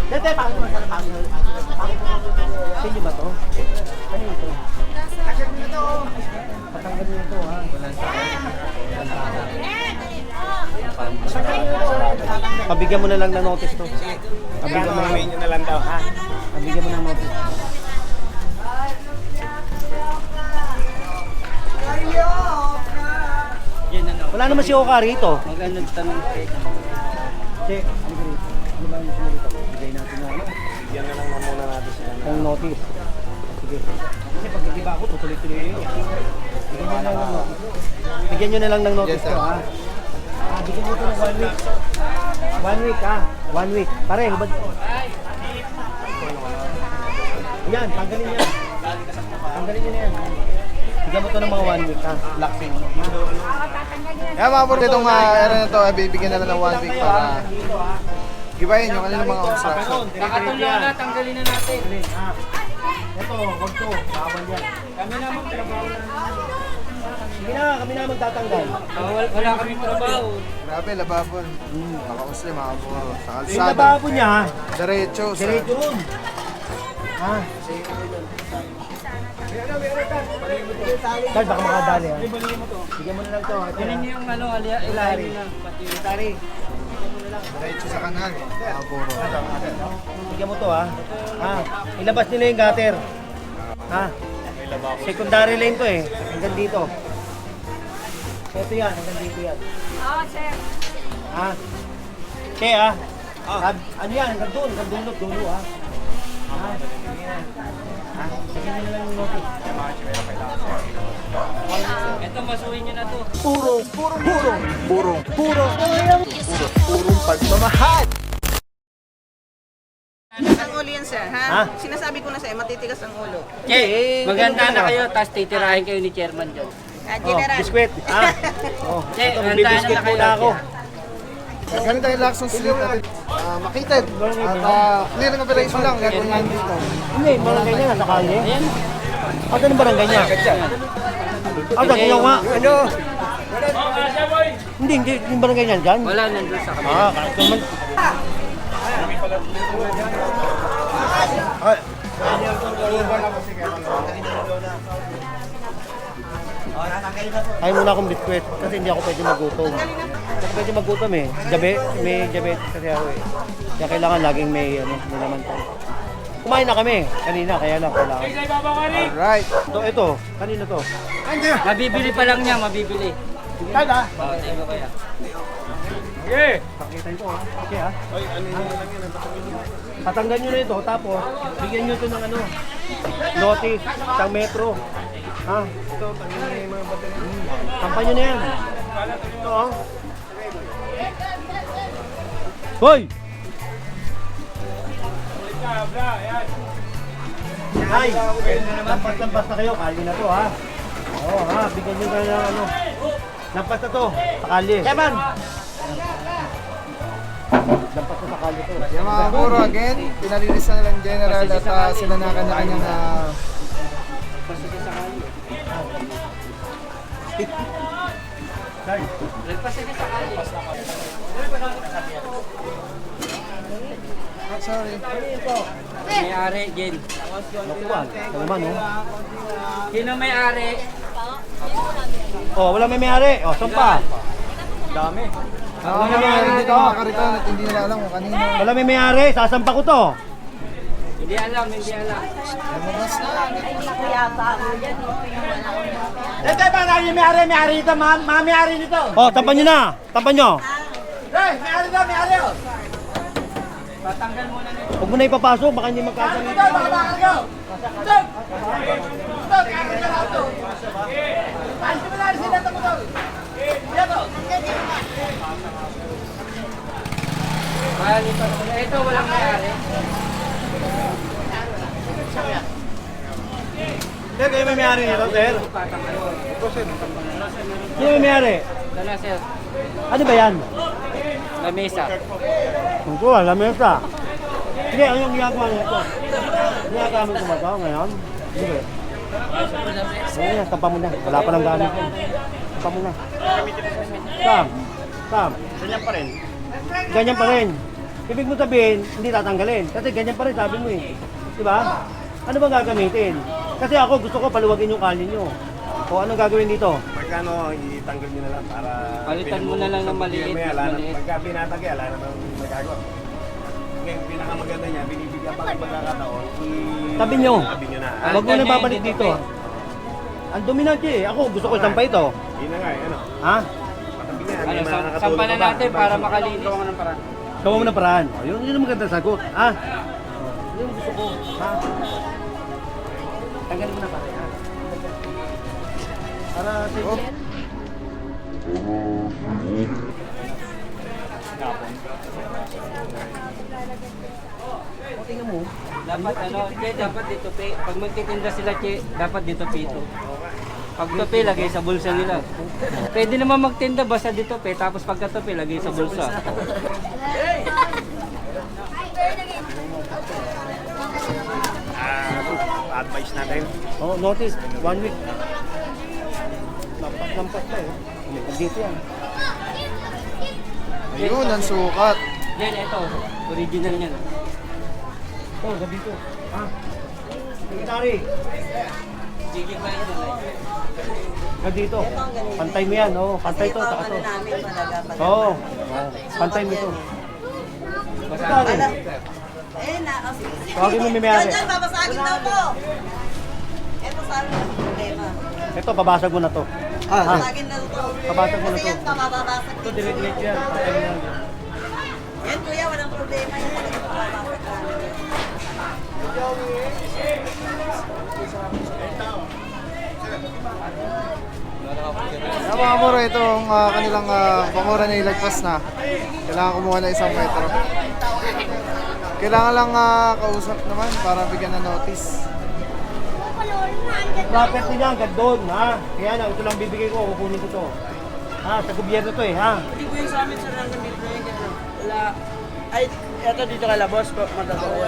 Dati, bakit mo sa Sino ba to? Ano ito? Patanggal nyo ito, ha? Pabigyan mo na lang ng notice to. Pabigyan mo na lang daw, ha? Pabigyan mo ng notice. Wala naman si Oka rito. Magandang tanong kay Che, ano ba yung sino rito? Bigay natin na ano? Bigyan na lang muna natin sila Ang notice. Sige. Kasi pag hindi ba ako, tutuloy-tuloy yun. Bigyan nyo na lang ng notice to, ha? Bigyan nyo ito ng 1 week. 1 week, ha? 1 week. Pare, hubad. Yan, tanggalin nyo. Tanggalin nyo na yan. Bigyan mo ito ng mga 1 week, ha? Relaxing. Kaya mga puro itong era na to, bibigyan na lang ng 1 week para gibayin yung kanilang mga obstruction. Nakatulong na, tanggalin na natin. Ito, wag to. Bawal yan. Kami naman trabaho na. Sige na, kami na magtatanggal. Wala kami trabaho. Grabe, lababon. Makausli, mga puro. Sa Yung kalsada. lababo niya, ha? Diretso. Diretso ron. Ha? Dahil baka makadali, ha? Bigyan mo na lang to, ha? Ganun yung ano, ilalim na. Tari. Diretso sa kanal. Mga puro. Bigyan mo to, ha? Ha? Ilabas nila yung gutter. Ha? Secondary lane to, eh. Hanggang dito. Ito yan, hanggang dito yan. Oo, sir. Ha? Che, ha? Ano yan, hanggang doon, hanggang dulo, ha? Ha? Ha? Bigyan mo na lang yung notice. Ito, masuhin nyo na to. Purong pagmamahal. Ang ulo yan, sir, ha? Ha? Sinasabi ko na sa'yo, matitigas ang ulo. Che, maganda ganun ka na na. kayo, tapos titirahin kayo ni chairman dyan. Ah, Oh, General. biskwit. Ha? Oh, Che, ito, handa bibiskwit na kayo. muna ako. Ganito yung Lacson Street natin. Makitid. At clear ng operation lang. Gagawin natin dito. Hindi, barangay niya, nasa kalye. Ayan. Ano yung barangay niya? Ano, kaya nga. Ano? Hindi, yung barangay niya dyan. Wala, nandun sa kami. Kahit naman. Ay. Ay muna akong biskwit kasi hindi ako pwede magutom. Kasi pwede magutom eh. May diabetes kasi ako eh. Kaya kailangan laging may naman tayo. Kumain na kami kanina kaya lang kailangan. Alright. Ito, kanina to. Mabibili pa lang niya, mabibili. Tada. Oo, tayo kaya. Pakita ito ha. Okay ha. Patanggal nyo na ito tapos bigyan nyo ito ng ano. Notice, isang metro. Ha? Ito, tanggalin nyo yung mga baterya. Tampan nyo na yan. Ito oh. Hoy! Ay! Lampas-lampas na kayo, kali na to ha. Oo ha, bigyan nyo na ng ano. Lampas na to, sa kali. Keman! Lampas na sa kali to. Yung mga puro again, pinalinis na lang general at sila na kanya-kanyang Lagpas na sa kali. sorry. May-ari, Jen. Nakuha, ito naman oh. Sino may-ari? Oh, wala may may-ari. Oh, saan pa? Dami. Ako na mga dito mga kariton at hindi nila alam kung kanino. Wala may may-ari. Sasampa ko to. Hindi alam, hindi alam. Lumabas na. Ito ba na yung may-ari ito, ma'am? May-ari nito. Oh, tapan nyo na. Tapan nyo. Hey, may-ari daw, may-ari. Patanggal muna nito. Huwag mo na ipapasok, baka hindi magkakaroon. Kaya nito. Ito, walang may-ari. Sir, kayo may may-ari nito, sir? Patanggal. Sino may may-ari? Ito na, sir. Ano ba yan? Lamesa. Kung ko, alam mo ito. Sige, ano yung ginagawa nito? Ginagawa mo ito ba ito ngayon? Hindi ba? Ayan, tampa mo na. Wala pa lang gamit yan. Tampa mo na. Sam. Sam. Ganyan pa rin. ganyan pa rin. Ibig mo sabihin, hindi tatanggalin. Kasi ganyan pa rin, sabi mo eh. Di ba? Ano bang gagamitin? Kasi ako gusto ko paluwagin yung kalye nyo. O anong gagawin dito? Pagkano, itanggal nyo na lang para... Palitan mo na lang ng maliit. Pagka pinatagay, wala naman magagawa. Ngayon, pinakamaganda niya, binibigyan pa ng pagkakataon. Tabi nyo. Tabi nyo na. Huwag mo na babalik dito. Ang dominante eh. Ako gusto ko sampay ito. Yun na nga, ano. Ha? Patabi niya. Ano, may mga nakatulog sampan na pa ba? natin para makalinis. Gawa ng paraan. Gawa mo ng paraan. O, yun ang magandang sagot. Ha? O, yun gusto ko. Ha? Tanggalin mo na pare. Ha? Para sa Oh. O, tingnan mo. Dapat ano, che, dapat dito pe. Pag magtitinda sila, che, dapat dito pito. Pag tupi, lagay sa bulsa nila. Pwede naman magtinda basta dito pe, tapos pagka tupi, lagay sa bulsa. Advice natin. Oh, notice. 1 week. Lampas pa eh. Dito yan. Ayun, ang sukat. Yan, ito. Original yan. Oh, gabi ko. Ha? Sekretary. Gigi ba yun? Dito. Pantay mo yan. Oh, pantay to. Saka to. namin talaga. Oo. Pantay mo ito. Sekretary. Tawagin mo may mayari. Diyan, babasagin daw po. Ito sa amin ang problema. Ito, babasag mo na to. Ha? Babasagin na ito. Babasag mo na Kasi to. yan, mababasag Ito, din. direct yan. Pantay mo yan. Yan kuya, walang problema. Yan talaga mababasag namin. Kaya mga muro, itong kanilang pamura na ilagpas na. Kailangan kumuha na 1 metro. Kailangan lang kausap naman para bigyan ng notice. Property niya hanggang doon, ha? Kaya lang, ito lang bibigay ko, kukunin ko to. Ha? Sa gobyerno to eh, ha? Hindi po yung sa amin sir ng dito yung gano'n. Wala. Ay, eto dito kay Labos po, matagawa.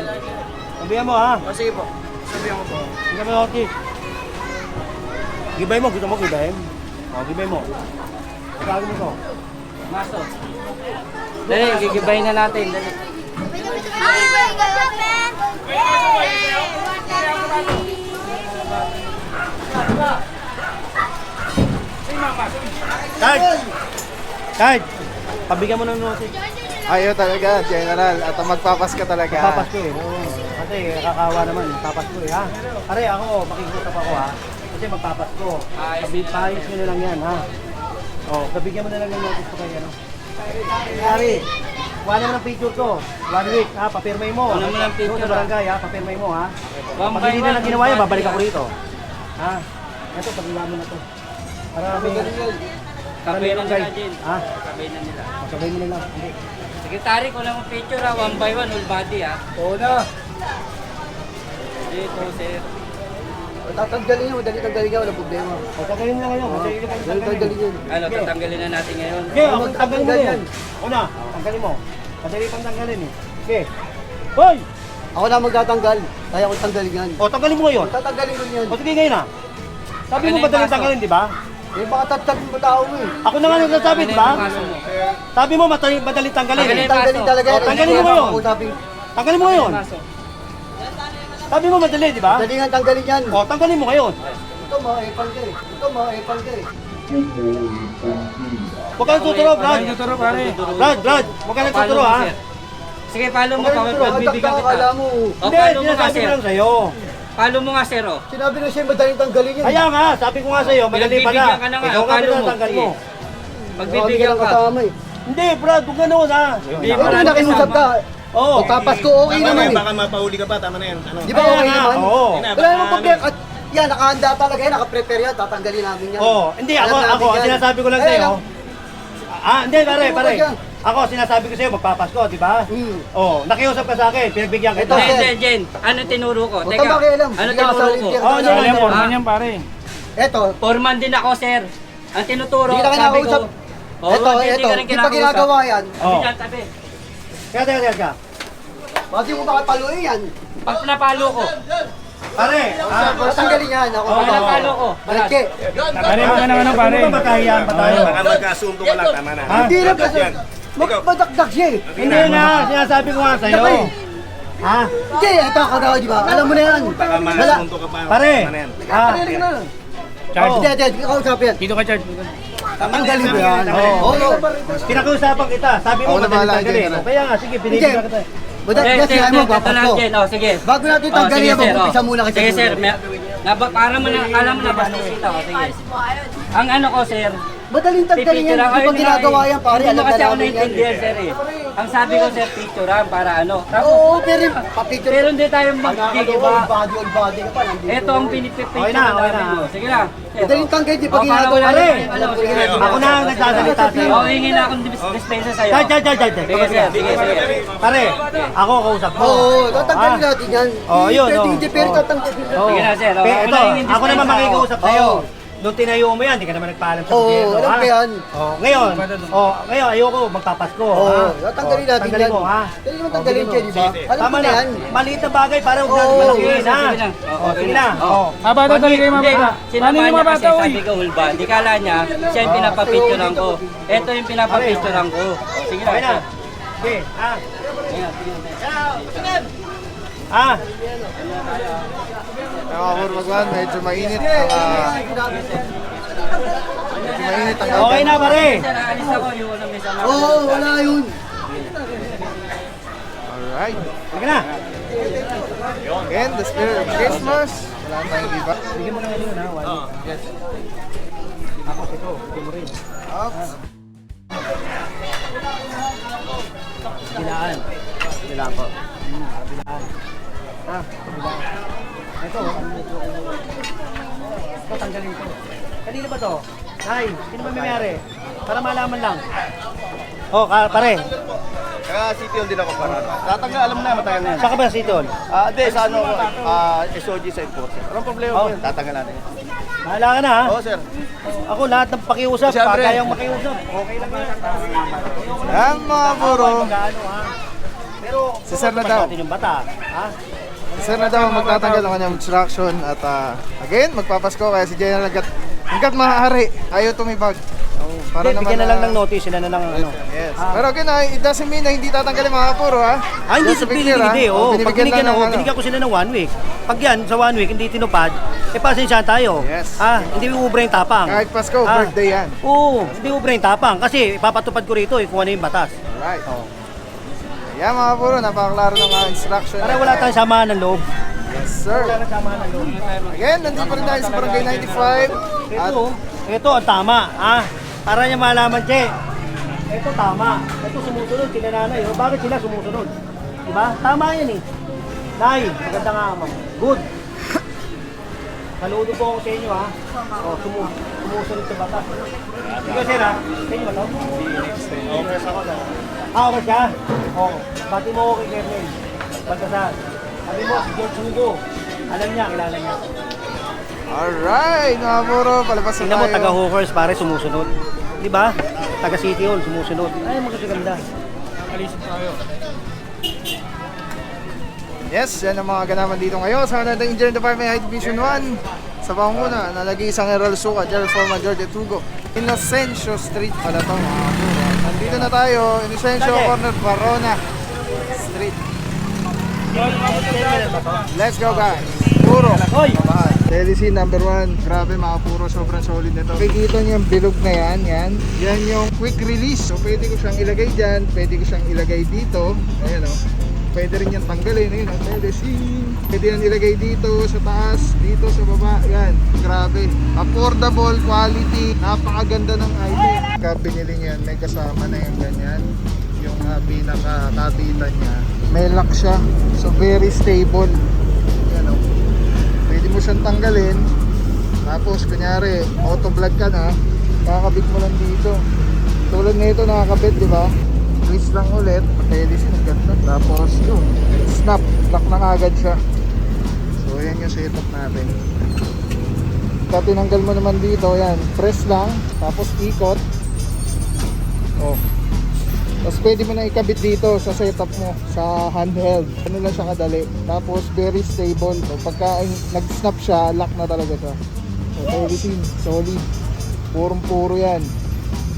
Sabihan mo, ha? O sige po, sabihan ko po. Hindi mo notice. Gibay mo, gusto mo gibay? O, gibay mo. Gagawin mo to. Maso. Dali, gigibayin na natin. Dali. Kahit! Kahit! Pabigyan mo ng notice. Ayaw talaga, General. At magpapas ka talaga. Papas ko eh. Oo. Kasi kakawa naman, papas ko eh, ha? Pare, ako, makikusap ako, ha? Kasi magpapas ko. Paayos nyo na lang yan, ha? O, pabigyan mo na lang ng notice ko kayo, ano? Pare, wala naman ng picture ko. 1 week, ha? Papirmay mo. Wala naman ng picture, Doon sa barangay, ha? Papirmay mo, ha? One Pag by hindi na one, lang ginawa yan, one babalik by ako one. rito. Ha? Ito, pag-iwa mo na to. Para may... Sabay na nila, Jen. Ha? Sabay na nila. Sabay mo na lang. Hindi. Sekretary, ko lang ang picture ha. 1 by 1, whole body ha. Oo na. Dito, sir. Tatanggalin nyo, madali tanggalin nyo, walang problema. O, tanggalin na ngayon. Kasi yun ang tanggalin. yun. Ano, tatanggalin na natin ngayon. Okay, ako tanggalin mo yan. Ako na, tanggalin mo. Madali pang tanggalin eh. Okay. Hoy! Ako na magtatanggal, kaya ko tanggalin yan. O, tanggalin mo ngayon. Tatanggalin ko yan. O, sige ngayon na. Sabi mo madaling tanggalin, di ba? Eh baka tatagin mo tao mo eh. Ako na nga nagsasabi, di ba? Paso mo. Sabi mo madaling tanggalin. Tanggalin. Tanggalin talaga yan. O, tanggalin mo ngayon. Usapin. Tanggalin mo ngayon. Paso. Sabi mo madali, di ba? Dali nga tanggalin yan. O, tanggalin mo ngayon. Ito maepal ka eh. Ito maepal ka eh. Huwag ka nagtuturo, Brad. Brad, huwag ka nagtuturo, ha? Sige, follow mo. Huwag ka Pagbibigyan kita. akala mo. O, Hindi, follow mo nga, sinasabi ko sir. lang sa'yo. Follow mo nga, sir, oh. Sinabi na siya madaling tanggalin yan. Kaya nga, sabi ko nga sa'yo, madali pala. Pinagbibigyan ka na nga, Ikaw nga follow mo. pinatanggal mo. Pagbibigyan ka. kasama eh. Hindi, Brad, huwag ganoon, ha? Hindi, Eh, marami nakiusap ka. Oo. Pagpapas ko, okay Tama na naman yan, eh. baka mapahuli ka pa, tama na yan. Ano? Di ba okay naman? Oo. Wala namang problema. At yan, nakahanda talaga yan, nakaprepare yan, tatanggalin namin yan. Oo, hindi ako, Alam natin ang yan. sinasabi ko lang Kaya sa'yo. lang, Hindi, pare. Tuturo ka dyan. Ako, sinasabi ko sa'yo, magpapasko, di ba? Oo, nakiusap ka sa akin, pinagbigyan kita. Ito, sir. Jen, Jen, ano tinuro ko? Huwag kang makialam. Ano Hindi ka tinuro kasali ko? dyan. Oo, yan, Foreman yan, pare. Eto, Foreman din ako, sir. Ang tinuturo, Hindi kita sabi ko. kinakausap. Oo, eto, hindi eto. ka rin Di pa ginagawa yan. Tabi Oo. dyan, tabi. Kaya. Bakit mo makapaluin yan? Pag napalo ko. Pare, Tatanggalin yan. Ako Pag napalo ko. Malaki. pare, pare. Hindi ba magkahiyaan pa tayo? Baka magkasundo ka lang, tama na. Ha? Hindi lang kasi. Yan. Madakdak siya eh. Hindi na, sinasabi ko nga sa'yo. Ha? Hindi, ito ako daw, di ba? Alam mo na yan. Baka Wala. manasunto ka pa. Pare. Ano yan? Ha? Pare ka na. Charge. Hindi, ikaw usap yan. Dito ka, Charge. Tanggalin mo yan. Oo. Oo. Pinakiusapan kita. Sabi mo, Ako na bahala, madaling tanggalin. Jen. Kaya nga, sige, binibigyan kita. Madakdak siya mo, papas ko. Oh, sige. Bago natin tanggalin yan, mag-umpisa muna kasi. Sige, sir. Para mo na, alam mo na basta kita. Oh, sige. Ang ano ko, sir, Madaling tanggalin yan, pipicture hindi pa ginagawa yan, pare. Hindi mo Alam kasi na ako namin yan. naintindihan, sir eh. Ang sabi ko, sir, picturean para ano. Tapos, Oo, pero papicture. pero hindi tayo Old maggigiba. body ka pa. nandito. Ito ang pinipicture Okay na, okay namin. na. oh. Sige na. Madaling tanggalin, di pa Oh, para ginagawa wala yan. rin. Alam ko Sige, yan. Ako na ang nagsasalita sa'yo. Oo, hingi na akong dispensa sa'yo. Charge. Sige, sir. Sige, sige. Pare, ako kausap mo. Oo, tatanggalin natin yan. Oo, yun, Pwede oo. hindi, pero tatanggalin. Oo. Sige na, sir. Pe, Ako ito, na yung ako naman dispensa. makikausap sa'yo. Oo. Nung tinayo mo yan, di ka naman nagpaalam sa Oo, gobyerno, alam ha? ko yan. Ngayon, ayoko magpapasko, Oo, ha? tatanggalin natin Tanggalin yan. mo, ha? Pwede mo tanggalin siya, di ba? Alam Tama ko na na, yan. maliit na bagay, parang Oo. malaking Sige, na. sige na. Oo, sige na. Oo. Mabata talaga yung Hindi, mabata. sinamahan niya kasi sabi ko hulba. Di kala niya, siya yung pinapapicturean ko. Ito yung pinapapicturean ko. Sige na. Okay na. Sige, ha? Ha? Mga Burmagwan, medyo mainit ang Okay na, pare. Sir, naalis ako yung unang mesa na. Oo, wala yun. Alright. Sige na. Again, the spirit of Christmas. Wala tayong iba. Sige mo na ngayon, ha? Yes. Ako, ito. Sige mo rin. Oops. Bilaan. Bilaan po. Bilaan. Ha? Bilaan. Ito, ito, tanggalin ko. Kanina ba to? Nay, sino ba may-ari? Para malaman lang. Oh, pare. Kaya City Hall din ako para. Tatanggal, alam na, matagal na yan. Saan ka ba City Hall? Hindi, sa ano, SOG sa enforcer. Anong problema mo yun? Tatanggal natin. Bahala ka na, ha? Oo, sir. Ako, lahat ng pakiusap, Siyempre. kayang makiusap. Okay lang yan. Yan mga buro. Mag-ano, ha? Pero, Si Sir na daw. natin yung bata, ha? Sir na daw magtatanggal ng kanyang instruction at again, magpapasko kaya si General hanggat maaari, ayaw tumibag. Para Hindi, bigyan na lang ng notice, sila na lang ang ano. Yes. Pero again, it doesn't mean na hindi tatanggalin mga puro ha. Ah, hindi Just to be sabihin, clear, ha? hindi. Oh, pag Binibigyan binigyan lang ako, ng ano. binigyan ko sila ng 1 week. Pag yan, sa 1 week, hindi tinupad, pasensyahan tayo. Yes. Ah, hindi ubra yung tapang. Kahit Pasko, Ah. birthday yan. Oo, hindi ubra yung tapang. Kasi ipapatupad ko rito kung ano yung batas. Alright. Yan mga puro, napakaklaro ng instruction. Para wala tayong samahan ng loob. Yes sir. Samahan ng loob. Again, nandito pa rin tayo sa Barangay 95. At Ito ang tama. Ah, para niya malaman, Che. Ito tama. Ito sumusunod, sila nanay. Oh. Bakit sila sumusunod? Diba? Tama yan eh. Nay, maganda nga ma'am. Good. Saludo po ako sa inyo ha. O, sumusunod sa batas. Ikaw sir ha? Sa inyo ba ito? Okay ako na. Ah, okay ka? Oo. Bati mo ako kay Kernel. Baltasar. Sabi mo, si George Hugo. Alam niya, kilala niya. alright mga puro, palabas na Tingnan mo, tayo. taga-Hawkers pare sumusunod. Di ba? Taga City Hall sumusunod. Ay, magkakaganda. Yes, yan ang mga ganaman dito ngayon sa Danger Department High Division 1 sa panguna, nalagi-isang Errol Suca, General Forman George Etugo. Inocencio Street pala to mga puro. Nandito na tayo, Inocencio Corner, Barona Street. Let's go guys. Puro. Hoy! LEC number 1. Grabe mga puro, sobrang solid nito. Nakikita niyo yung bilog na yan, yan yung quick release. So pwede ko siyang ilagay dyan, pwede ko siyang ilagay dito. Ayan o. Pwede rin yan tanggalin, ayun o, LEC. Pwede yan ilagay dito sa taas, dito sa baba. Yan, grabe. Affordable, quality, napakaganda ng item. Pagka binili niyan, may kasama na yung ganyan. Yung pinaka-kapitan niya. May lock siya, so very stable. Yan o. Pwede mo siyang tanggalin. Tapos kunyari auto vlog ka na, kakabit mo lang dito. Tulad nito nakakabit, di ba? Twist lang ulit, pwede siya ganda. Tapos yun, snap, lock na agad siya. So yan yung setup natin. Pagka tinanggal mo naman dito, yan, press lang, tapos ikot. Oh. Tapos pwede mo na ikabit dito sa setup mo, sa handheld. Ano lang siya kadali. Tapos very stable. So, pagka nag-snap siya, lock na talaga siya. So everything solid. Purong-puro yan.